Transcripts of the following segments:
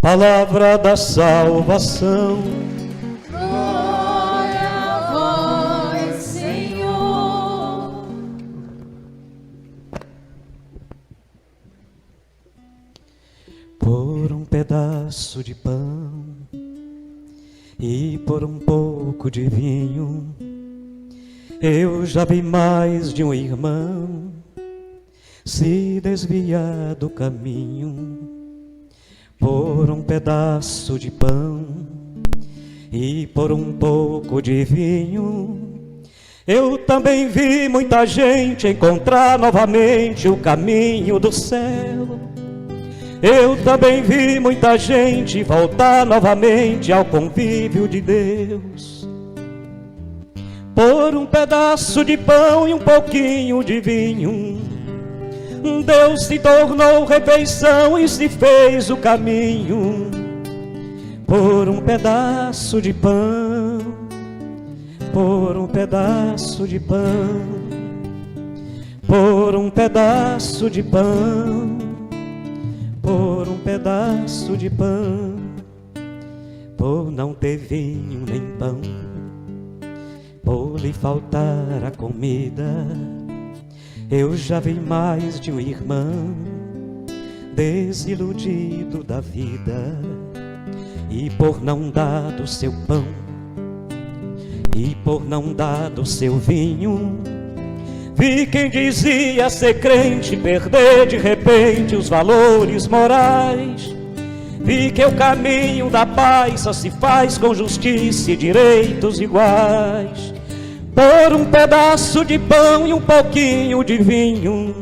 palavra da salvação. Glória a vós, Senhor. Por um pedaço de pão e por um pouco de vinho, eu já vi mais de um irmão se desviar do caminho. Por um pedaço de pão e por um pouco de vinho, eu também vi muita gente encontrar novamente o caminho do céu. Eu também vi muita gente voltar novamente ao convívio de Deus. Por um pedaço de pão e um pouquinho de vinho, Deus se tornou refeição e se fez o caminho. Por um pedaço de pão, por um pedaço de pão, por um pedaço de pão, por um pedaço de pão, por não ter vinho nem pão, por lhe faltar a comida, eu já vi mais de um irmão desiludido da vida, e por não dar do seu pão, e por não dar do seu vinho, vi quem dizia ser crente perder de repente os valores morais. Vi que o caminho da paz só se faz com justiça e direitos iguais. Por um pedaço de pão e um pouquinho de vinho,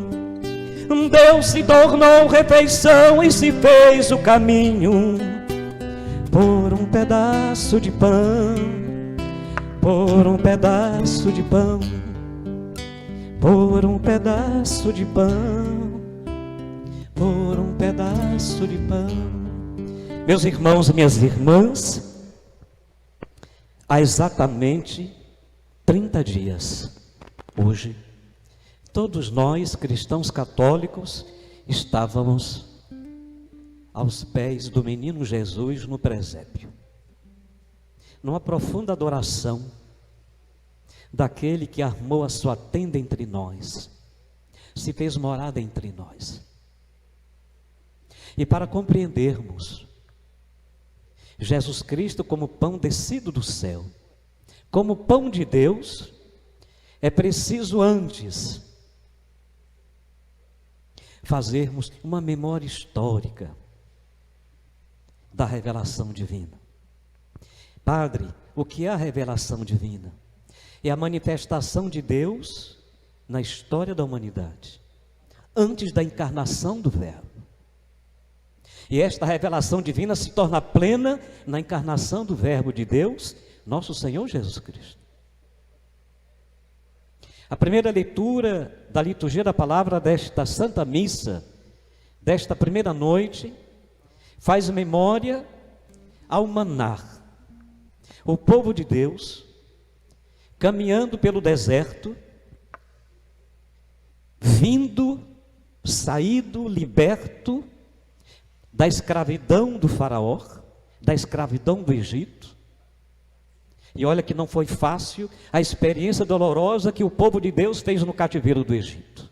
Deus se tornou refeição e se fez o caminho. Por um pedaço de pão, por um pedaço de pão, por um pedaço de pão, por um pedaço de pão. Meus irmãos e minhas irmãs, há exatamente 30 dias, hoje, todos nós, cristãos católicos, estávamos aos pés do menino Jesus no presépio, numa profunda adoração daquele que armou a sua tenda entre nós, se fez morada entre nós. E para compreendermos Jesus Cristo como pão descido do céu, como pão de Deus, é preciso antes fazermos uma memória histórica da revelação divina. Padre, o que é a revelação divina? É a manifestação de Deus na história da humanidade, antes da encarnação do Verbo. E esta revelação divina se torna plena na encarnação do Verbo de Deus, nosso Senhor Jesus Cristo. A primeira leitura da liturgia da palavra desta Santa Missa, desta primeira noite, faz memória ao maná. O povo de Deus, caminhando pelo deserto, saído, liberto da escravidão do faraó, da escravidão do Egito. E olha que não foi fácil a experiência dolorosa que o povo de Deus fez no cativeiro do Egito.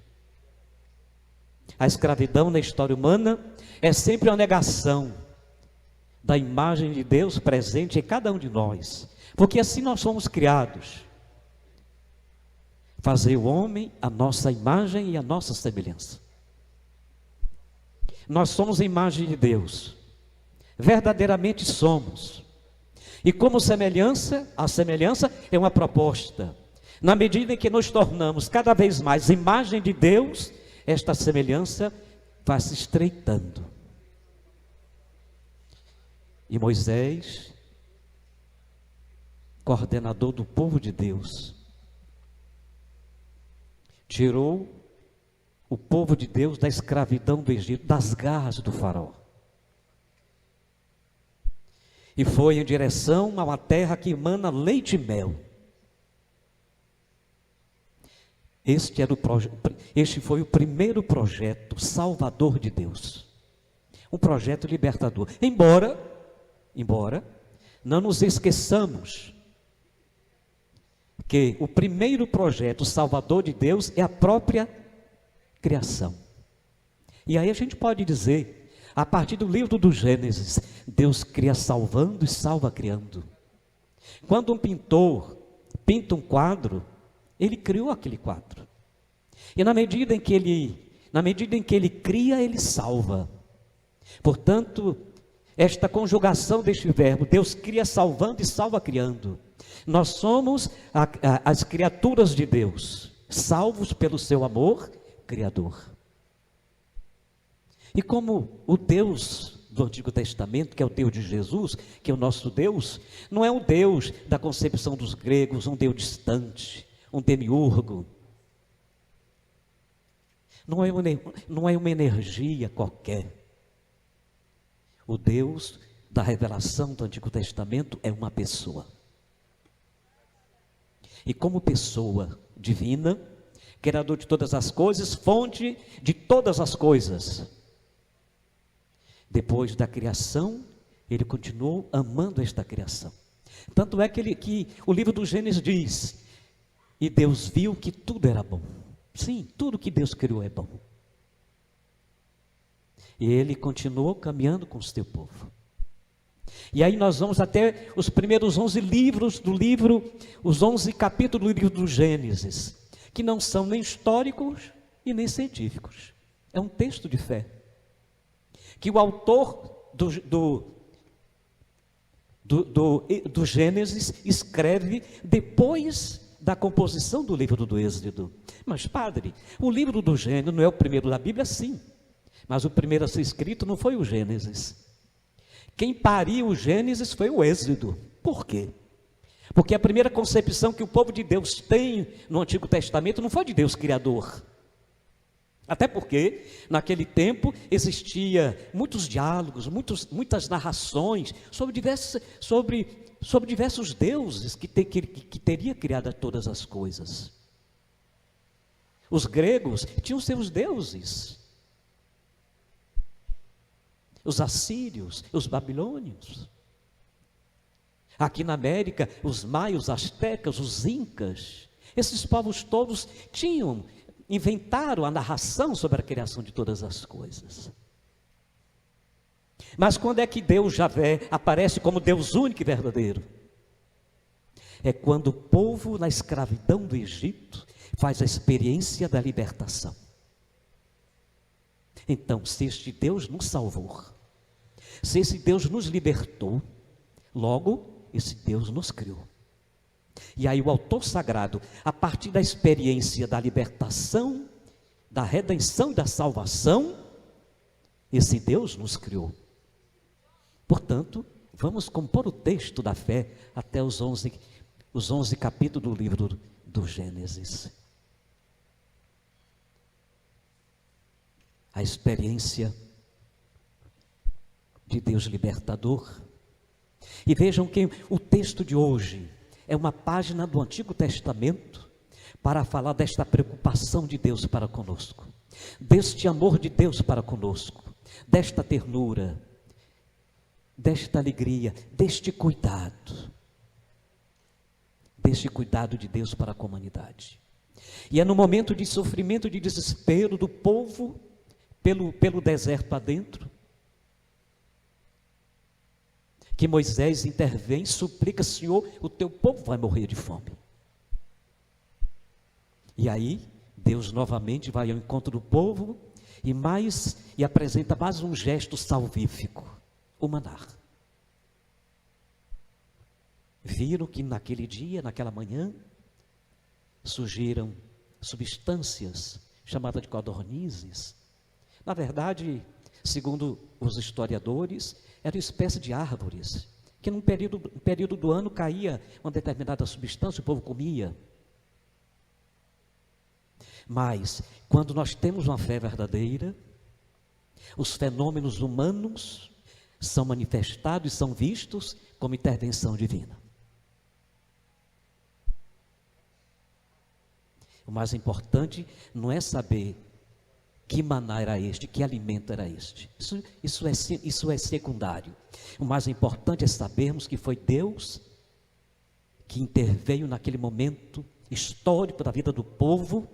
A escravidão na história humana é sempre uma negação da imagem de Deus presente em cada um de nós, porque assim nós somos criados. Fazer o homem a nossa imagem e a nossa semelhança. Nós somos a imagem de Deus, verdadeiramente somos. E como semelhança, a semelhança é uma proposta. Na medida em que nos tornamos cada vez mais imagem de Deus, esta semelhança vai se estreitando. E Moisés, coordenador do povo de Deus, tirou o povo de Deus da escravidão do Egito, das garras do faraó. E foi em direção a uma terra que emana leite e mel. Este foi o primeiro projeto salvador de Deus. um projeto libertador. Embora não nos esqueçamos que o primeiro projeto salvador de Deus é a própria criação. E aí a gente pode dizer, a partir do livro do Gênesis, Deus cria salvando e salva criando. Quando um pintor pinta um quadro, ele criou aquele quadro. E na medida em que ele cria, ele salva. Portanto, esta conjugação deste verbo, Deus cria salvando e salva criando. Nós somos as criaturas de Deus, salvos pelo seu amor criador. E como o Deus do Antigo Testamento, que é o Deus de Jesus, que é o nosso Deus, não é o Deus da concepção dos gregos, um Deus distante, um demiurgo. Não é uma energia qualquer. O Deus da revelação do Antigo Testamento é uma pessoa. E como pessoa divina, criador de todas as coisas, fonte de todas as coisas. Depois da criação, ele continuou amando esta criação. Tanto é que o livro do Gênesis diz, e Deus viu que tudo era bom. Sim, tudo que Deus criou é bom. E ele continuou caminhando com o seu povo. E aí nós vamos até os primeiros 11 livros do livro, os 11 capítulos do livro do Gênesis, que não são nem históricos e nem científicos. É um texto de fé. Que o autor do Gênesis escreve depois da composição do livro do Êxodo. Mas padre, o livro do Gênesis não é o primeiro da Bíblia? Sim, mas o primeiro a ser escrito não foi o Gênesis. Quem pariu o Gênesis foi o Êxodo. Por quê? Porque a primeira concepção que o povo de Deus tem no Antigo Testamento não foi de Deus Criador. Até porque, naquele tempo, existia muitos diálogos, muitas narrações sobre diversos deuses que teria criado todas as coisas. Os gregos tinham seus deuses. Os assírios, os babilônios. Aqui na América, os maios, os astecas, os incas. Esses povos todos inventaram a narração sobre a criação de todas as coisas. Mas quando é que Deus Javé aparece como Deus único e verdadeiro? É quando o povo na escravidão do Egito faz a experiência da libertação. Então, se este Deus nos salvou, se esse Deus nos libertou, logo esse Deus nos criou. E aí o autor sagrado, a partir da experiência da libertação, da redenção e da salvação, esse Deus nos criou. Portanto, vamos compor o texto da fé até os 11 capítulos do livro do Gênesis. A experiência de Deus libertador. E vejam que o texto de hoje é uma página do Antigo Testamento para falar desta preocupação de Deus para conosco, deste amor de Deus para conosco, desta ternura, desta alegria, deste cuidado de Deus para a comunidade. E é no momento de sofrimento, de desespero do povo, pelo deserto adentro, que Moisés intervém, suplica: Senhor, o teu povo vai morrer de fome. E aí, Deus novamente vai ao encontro do povo e apresenta mais um gesto salvífico, o maná. Viram que naquele dia, naquela manhã, surgiram substâncias chamadas de codornizes. Na verdade, segundo os historiadores, eram espécie de árvores, que num período do ano caía uma determinada substância, o povo comia. Mas, quando nós temos uma fé verdadeira, os fenômenos humanos são manifestados e são vistos como intervenção divina. O mais importante não é saber Que maná era este? Que alimento era este? Isso é secundário. O mais importante é sabermos que foi Deus que interveio naquele momento histórico da vida do povo,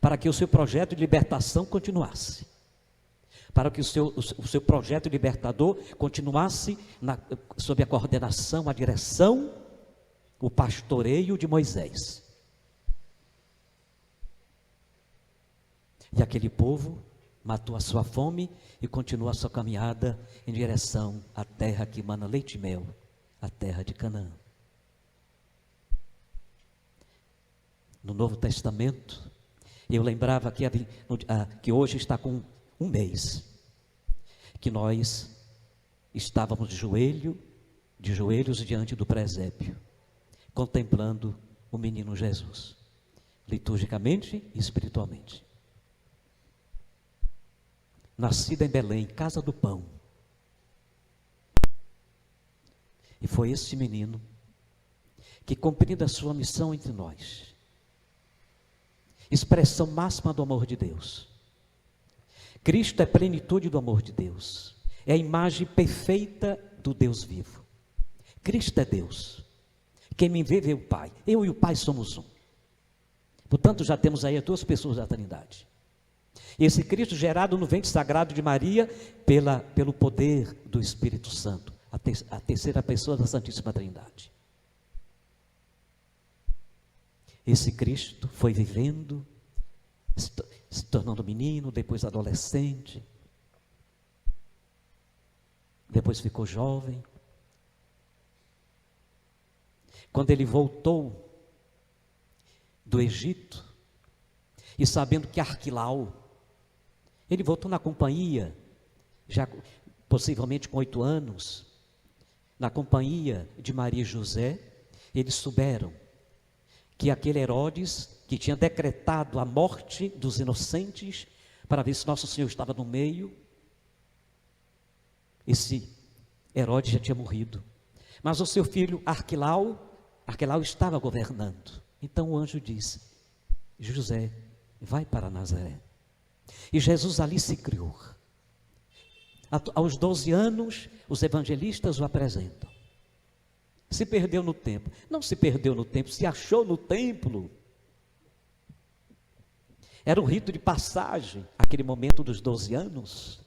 para que o seu projeto de libertação continuasse. Para que o seu projeto libertador continuasse sob a coordenação, a direção, o pastoreio de Moisés. E aquele povo matou a sua fome e continua a sua caminhada em direção à terra que mana leite e mel, a terra de Canaã. No Novo Testamento, eu lembrava que hoje está com um mês, que nós estávamos de joelhos diante do presépio, contemplando o menino Jesus, liturgicamente e espiritualmente. Nascido em Belém, casa do pão. E foi esse menino que, cumprindo a sua missão entre nós, expressão máxima do amor de Deus. Cristo é plenitude do amor de Deus, é a imagem perfeita do Deus vivo. Cristo é Deus. Quem me vê, vê o Pai. Eu e o Pai somos um. Portanto, já temos aí as duas pessoas da Trindade. Esse Cristo gerado no ventre sagrado de Maria pelo poder do Espírito Santo, a terceira pessoa da Santíssima Trindade. Esse Cristo foi vivendo, se tornando menino, depois adolescente, depois ficou jovem. Quando ele voltou do Egito, e sabendo que Arquilau, ele voltou na companhia, já possivelmente com 8 anos, na companhia de Maria e José, eles souberam que aquele Herodes, que tinha decretado a morte dos inocentes, para ver se Nosso Senhor estava no meio, esse Herodes já tinha morrido. Mas o seu filho Arquilau estava governando. Então o anjo disse: José, vai para Nazaré. E Jesus ali se criou. Aos 12 anos, os evangelistas o apresentam. Se perdeu no templo. Não se perdeu no templo, se achou no templo. Era um rito de passagem, aquele momento dos 12 anos.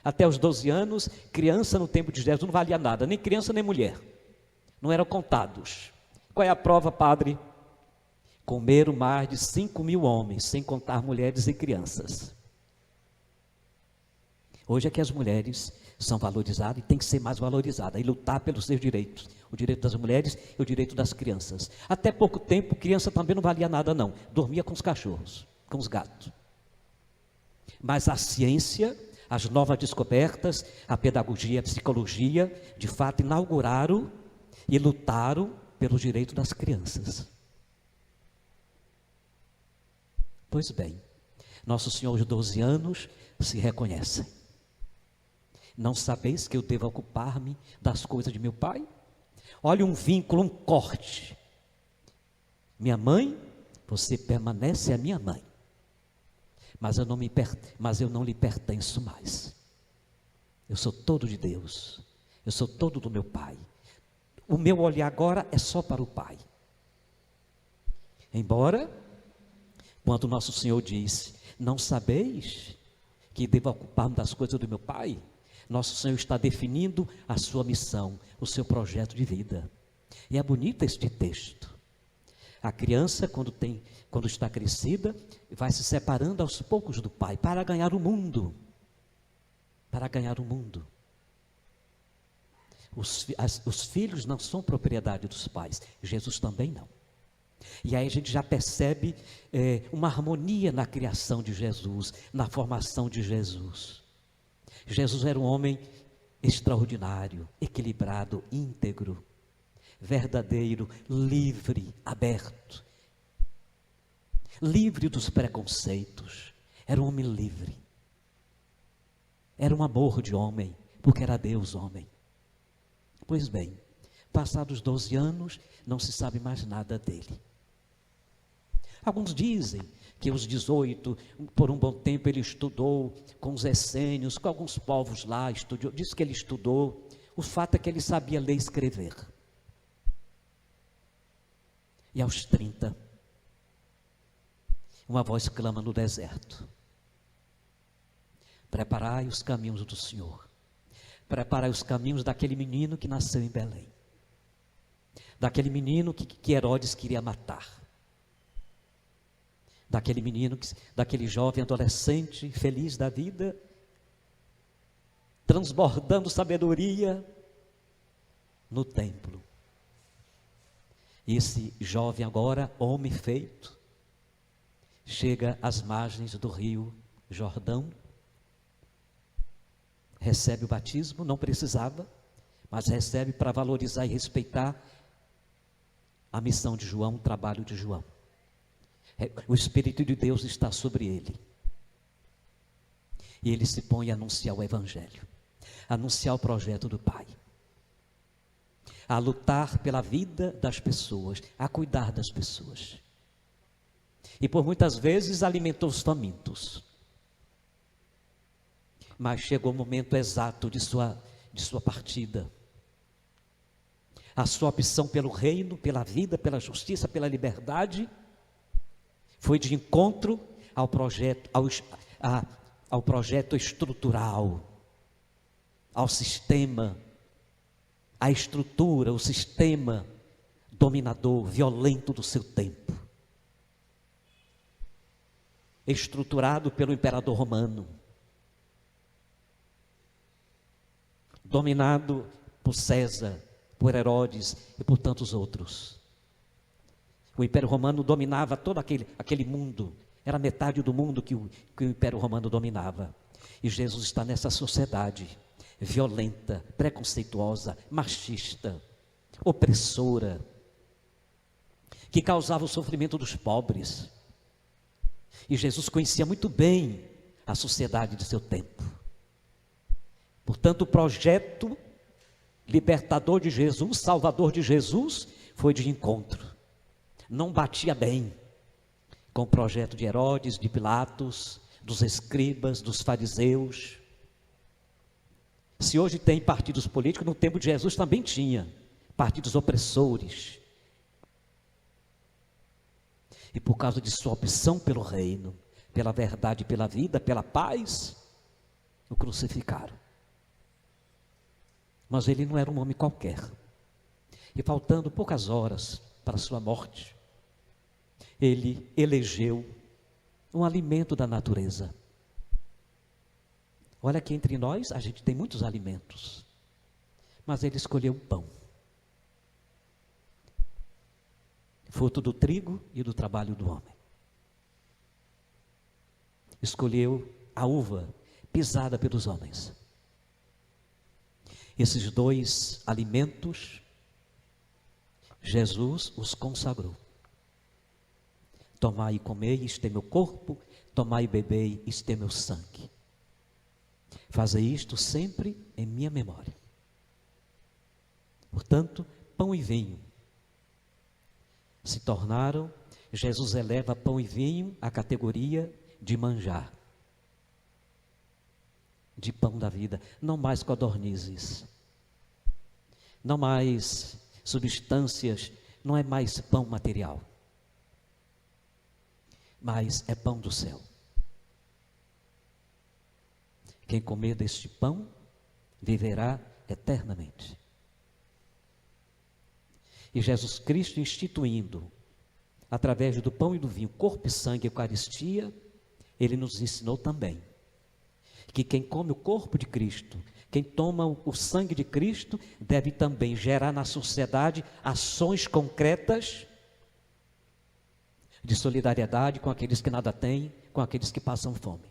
Até os 12 anos, criança no tempo de Jesus não valia nada, nem criança nem mulher. Não eram contados. Qual é a prova, padre? Comeram mais de 5.000 homens, sem contar mulheres e crianças. Hoje é que as mulheres são valorizadas e têm que ser mais valorizadas, e lutar pelos seus direitos. O direito das mulheres e o direito das crianças. Até pouco tempo, criança também não valia nada não. Dormia com os cachorros, com os gatos. Mas a ciência, as novas descobertas, a pedagogia, a psicologia, de fato inauguraram e lutaram pelos direitos das crianças. Pois bem, Nosso Senhor aos 12 anos se reconhece. Não sabeis que eu devo ocupar-me das coisas de meu Pai? Olha um vínculo, um corte. Minha mãe, você permanece a minha mãe. Mas eu não lhe pertenço mais. Eu sou todo de Deus. Eu sou todo do meu Pai. O meu olhar agora é só para o Pai. Embora, quando Nosso Senhor diz: não sabeis que devo ocupar-me das coisas do meu Pai? Nosso Senhor está definindo a sua missão, o seu projeto de vida. E é bonito este texto. A criança, quando está crescida, vai se separando aos poucos do pai, para ganhar o mundo. Para ganhar o mundo. Os filhos não são propriedade dos pais, Jesus também não. E aí a gente já percebe uma harmonia na criação de Jesus, na formação de Jesus. Jesus era um homem extraordinário, equilibrado, íntegro, verdadeiro, livre, aberto, livre dos preconceitos. Era um homem livre, era um amor de homem, porque era Deus homem. Pois bem, passados 12 anos, não se sabe mais nada dele. Alguns dizem que os 18, por um bom tempo ele estudou com os essênios, com alguns povos lá, estudou, disse que ele estudou. O fato é que ele sabia ler e escrever. E aos 30, uma voz clama no deserto: preparai os caminhos do Senhor. Preparai os caminhos daquele menino que nasceu em Belém. Daquele menino que Herodes queria matar. Daquele menino, daquele jovem adolescente, feliz da vida, transbordando sabedoria no templo. E esse jovem agora, homem feito, chega às margens do rio Jordão, recebe o batismo, não precisava, mas recebe para valorizar e respeitar a missão de João, o trabalho de João. O Espírito de Deus está sobre ele. E ele se põe a anunciar o Evangelho, a anunciar o projeto do Pai, a lutar pela vida das pessoas, a cuidar das pessoas. E por muitas vezes alimentou os famintos. Mas chegou o momento exato de sua partida. A sua opção pelo reino, pela vida, pela justiça, pela liberdade, foi de encontro ao projeto, ao projeto estrutural, ao sistema, à estrutura, o sistema dominador, violento do seu tempo. Estruturado pelo imperador romano, dominado por César, por Herodes e por tantos outros. O Império Romano dominava todo aquele mundo, era metade do mundo que o Império Romano dominava. E Jesus está nessa sociedade violenta, preconceituosa, machista, opressora, que causava o sofrimento dos pobres. E Jesus conhecia muito bem a sociedade de seu tempo. Portanto, o projeto libertador de Jesus, salvador de Jesus, foi de encontro. Não batia bem com o projeto de Herodes, de Pilatos, dos escribas, dos fariseus. Se hoje tem partidos políticos, no tempo de Jesus também tinha partidos opressores. E por causa de sua opção pelo reino, pela verdade, pela vida, pela paz, o crucificaram. Mas ele não era um homem qualquer. E faltando poucas horas para sua morte, ele elegeu um alimento da natureza. Olha que entre nós a gente tem muitos alimentos, mas ele escolheu o pão, fruto do trigo e do trabalho do homem. Escolheu a uva pisada pelos homens. Esses dois alimentos, Jesus os consagrou. Tomai e comei, isto é meu corpo, tomai e bebei, isto é meu sangue. Fazei isto sempre em minha memória. Portanto, pão e vinho se tornaram, Jesus eleva pão e vinho à categoria de manjar, de pão da vida, não mais codornizes, não mais substâncias, não é mais pão material, mas é pão do céu. Quem comer deste pão viverá eternamente. E Jesus Cristo instituindo, através do pão e do vinho, corpo e sangue, Eucaristia, ele nos ensinou também que quem come o corpo de Cristo, quem toma o sangue de Cristo, deve também gerar na sociedade ações concretas de solidariedade com aqueles que nada têm, com aqueles que passam fome.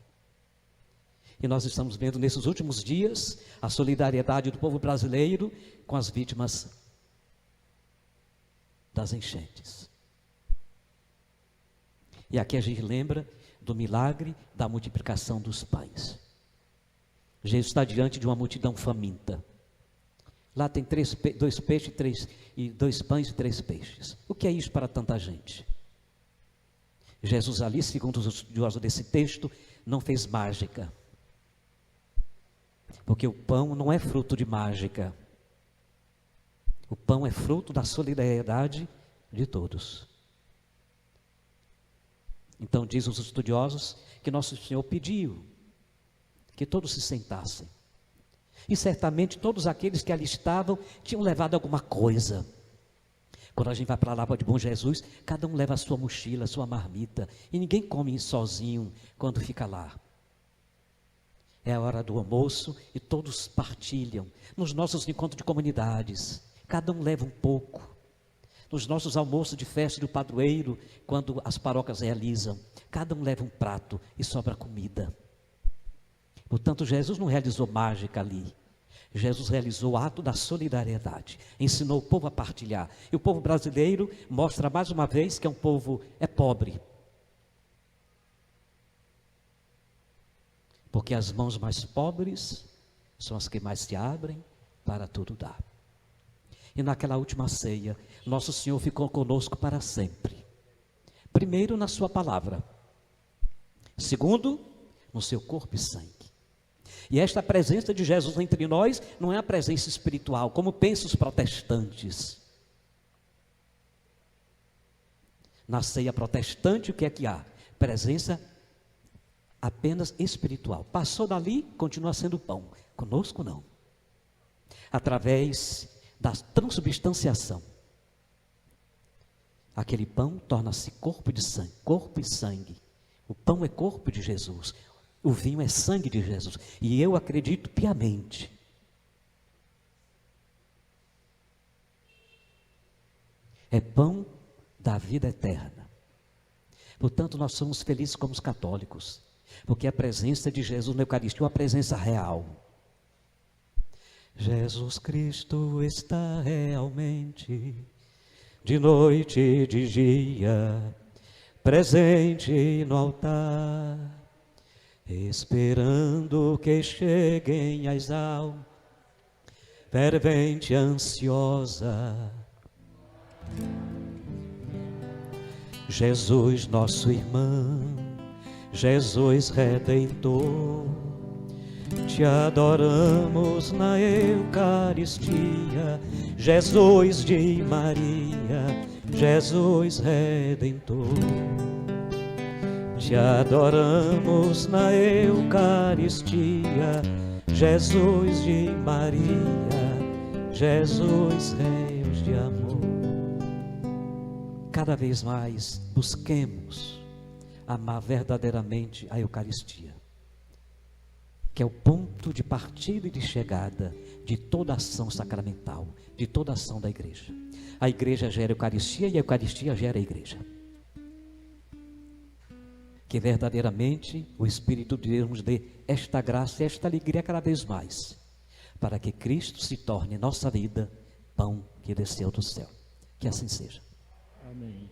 E nós estamos vendo nesses últimos dias a solidariedade do povo brasileiro com as vítimas das enchentes. E aqui a gente lembra do milagre da multiplicação dos pães. Jesus está diante de uma multidão faminta. Lá tem 2 peixes, 2 pães e 3 peixes. O que é isso para tanta gente? Jesus ali, segundo os estudiosos desse texto, não fez mágica. Porque o pão não é fruto de mágica. O pão é fruto da solidariedade de todos. Então, diz os estudiosos que Nosso Senhor pediu que todos se sentassem. E certamente todos aqueles que ali estavam tinham levado alguma coisa. Quando a gente vai para a Lapa de Bom Jesus, cada um leva a sua mochila, a sua marmita. E ninguém come sozinho quando fica lá. É a hora do almoço e todos partilham. Nos nossos encontros de comunidades, cada um leva um pouco. Nos nossos almoços de festa do padroeiro, quando as paróquias realizam, cada um leva um prato e sobra comida. Portanto, Jesus não realizou mágica ali. Jesus realizou o ato da solidariedade, ensinou o povo a partilhar. E o povo brasileiro mostra mais uma vez que é pobre. Porque as mãos mais pobres são as que mais se abrem para tudo dar. E naquela última ceia, Nosso Senhor ficou conosco para sempre. Primeiro, na sua palavra. Segundo, no seu corpo e sangue. E esta presença de Jesus entre nós não é a presença espiritual, como pensam os protestantes. Na ceia protestante, o que é que há? Presença apenas espiritual. Passou dali, continua sendo pão. Conosco não. Através da transubstanciação. Aquele pão torna-se corpo e sangue. O pão é corpo de Jesus. O vinho é sangue de Jesus. E eu acredito piamente. É pão da vida eterna. Portanto, nós somos felizes como os católicos. Porque a presença de Jesus na Eucaristia é uma presença real. Jesus Cristo está realmente, de noite e de dia, presente no altar, esperando que cheguem as almas, fervente e ansiosa. Jesus, nosso irmão, Jesus Redentor, te adoramos na Eucaristia, Jesus de Maria, Jesus Redentor. Te adoramos na Eucaristia, Jesus de Maria, Jesus Reis de amor. Cada vez mais busquemos amar verdadeiramente a Eucaristia, que é o ponto de partida e de chegada de toda ação sacramental, de toda ação da igreja. A igreja gera a Eucaristia e a Eucaristia gera a igreja. Que verdadeiramente o Espírito de Deus nos dê esta graça e esta alegria cada vez mais, para que Cristo se torne em nossa vida pão que desceu do céu. Que assim seja. Amém.